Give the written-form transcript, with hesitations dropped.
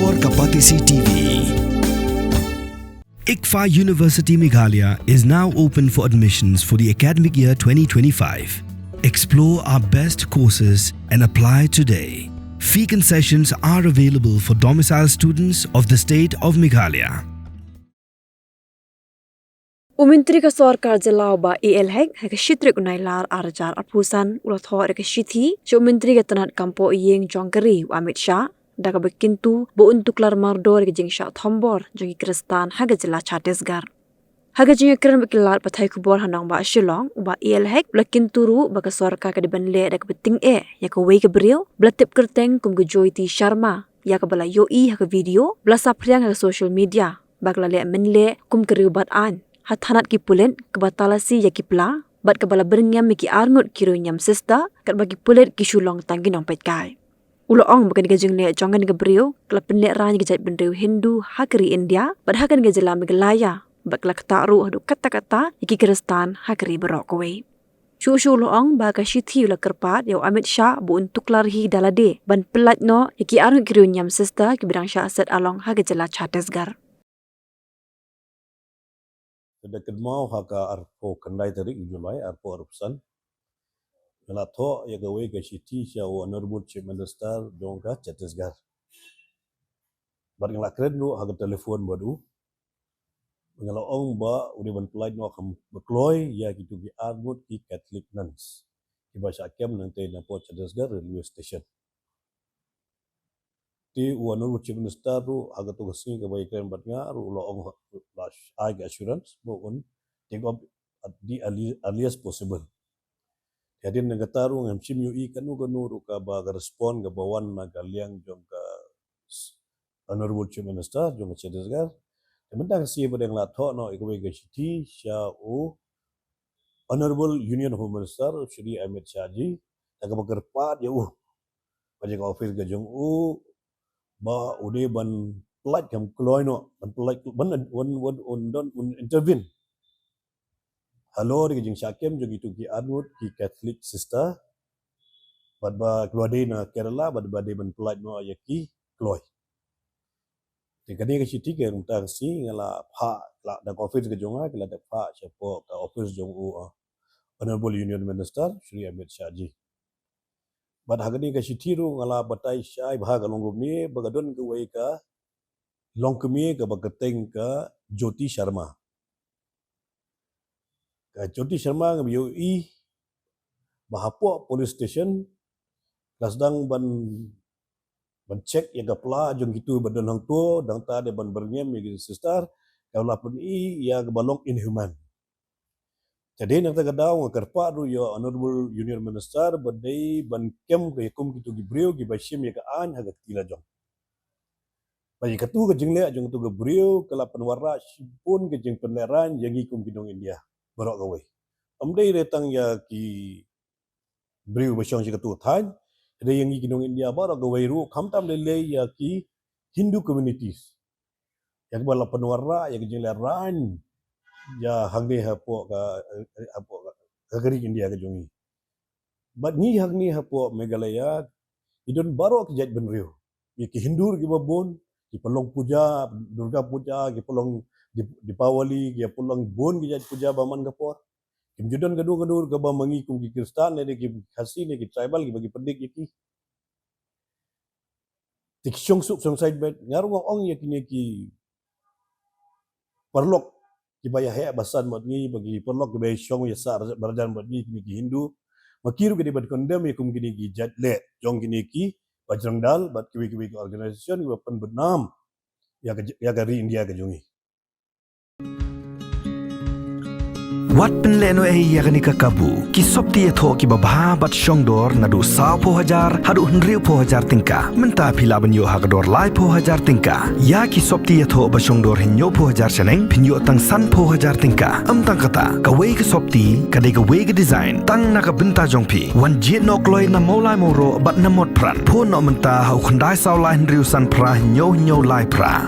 Thor Kapatisi TV. ICFA University Meghalaya is now open for admissions for the academic year 2025. Explore our best courses and apply today. Fee concessions are available for domicile students of the state of Meghalaya. Umintri ka sorkar jelaw ba ELHEC ha ka shitrik unailar arjar arpusan ulo Thoh ka Shithi si umintri ka tanat kampo iyeng jongkari Amit Shah da ka bekintu bo untuk lar mardor ka jing Shah thombor jongi kristan ha ka jela Chhattisgarh ha ka jing kran bekilar pathai kubor hanang ba Shillong ba ELHEC blakinturu ba ka sorkar ka dibanle da ka beting ya ka wei ka bril blatip kerteng kum ka Jyoti Sharma ya ka bala yoi ha ka video blasa priang ha ka social media bakla le menle kum ka riubat an hathanat ki pulen kebatalasi ya ki pla bat kebala bernyam ki arngut kiro nyam sesta kat bagi pulet ki shulong tanggi nong pet kai ulo ong bukan ga jengle jongan ga brio kala penle ran ga jat bendeu Hindu hakri India bat hakan ga jela Meghalaya bat kala kataru hadu kata-kata ki kristan hakri berok kowe shu lo ong ba ka Shithi ula kerpat yo Amit Shah bu untuk larhi dalade ban pelat no ki arngut kiro nyam sesta ki bidang Shah set along ha ga jela Chhattisgarh Kedekat mau haka arpo kendai tarik julai arpo arupsan. Kalau Thoh ya gawe ke Shithi Shah honorable chief minister dongka Chhattisgarh. Barang lakren lu haka telefon badu. Kalau ong ba uri ban pelai no kam bekloi ya gitu ki armut ki Catholic nuns. Ki bahasa kem nanti napo Chhattisgarh railway station. Ti honorable chief minister tu haka tu kesini kebaikan batnya ru lo ong I assurance mohon take up at the earliest possible. Jadi negara ru ngam CMUI kanu ruka ba respond ke bawan nagaliang jong ka honorable chief minister jong Chhattisgarh. Mentang si badang la Thoh no ikwe ke Shithi Shah honorable union home minister Shri Amit Shah ji tak bekerpat ya bajak office ke jong ba ude ban pelat kam kloi no ban pelat ban on intervene halo di jing syakem jogi tu ki admut ki Catholic sister bad ba kloi na Kerala bad ba de ban pelat no ayaki kloi tikani ke Shithi ke mta si ngala pha la da office ke jonga ke la da pha chapo ka office jong honorable union minister Shri Amit Shah ji bad hagani ke Shithi ru ngala batai syai bha ka longgum ni bagadon ke wei ka longkemi ke bagateng ke Jyoti Sharma. Ke Jyoti Sharma ke BOE bahapo police station kasdang ban cek ya gapla jong gitu badan hang tu dang ta de ban bernyam ya sister kalau pun ya ke balong inhuman. Jadi nang tagadao nga karpa ru yo honorable union minister badai ban kem ke kum gitu gibreu gi bashim ya kaan haga tila jong. Bagi katu ke jingle jong tu gibreu kala penwara pun ke jing penleran yangi kum kidong India barok gawe. Amdai retang ya ki breu bashong si katu than ada yangi kidong India barok gawe ru kamtam lele ya ki Hindu communities. Yang bala penwara ya ke jingle ran ya hangni hapo ka kagari India ke jongi but ni hangni hapo Meghalaya idon baro ke jat benriu ki Hindur ki babon ki pelong puja Durga puja ki pelong Dipawali ki pelong bon ki jat puja baman kapor kim judon gadur ke ba mangi kum ki Kristan ne ki khasi ne ki tribal ki bagi pedik ki tik syong suk song side bet ngaru ong ya ki perlok ki bayah he basan mat ngi bagi perlok ki bay syong ya sar barajan mat ngi ki Hindu makiru ke debat kondem ya kum kini ki jatle jong kini ki bajrang dal bat ki organisation ki pen benam ya gari India ke jongi Wat penleno yakni kakabu ki sopti Thoh ki babha bat shongdor nadu 100,000 hadu 100,000 tingka menta phila banyo hakdor lai 100,000 tingka ya ki sopti Thoh ba shongdor hinyo 100,000 chaneng pinyo tang san 100,000 tingka amtang kata ka wei ka sopti ka de ka wei ka design tang na ka benta jongpi wan jet nok loi na molai moro bat na mot pran pho no menta hau khandai saw lai riu san pra hinyo lai pra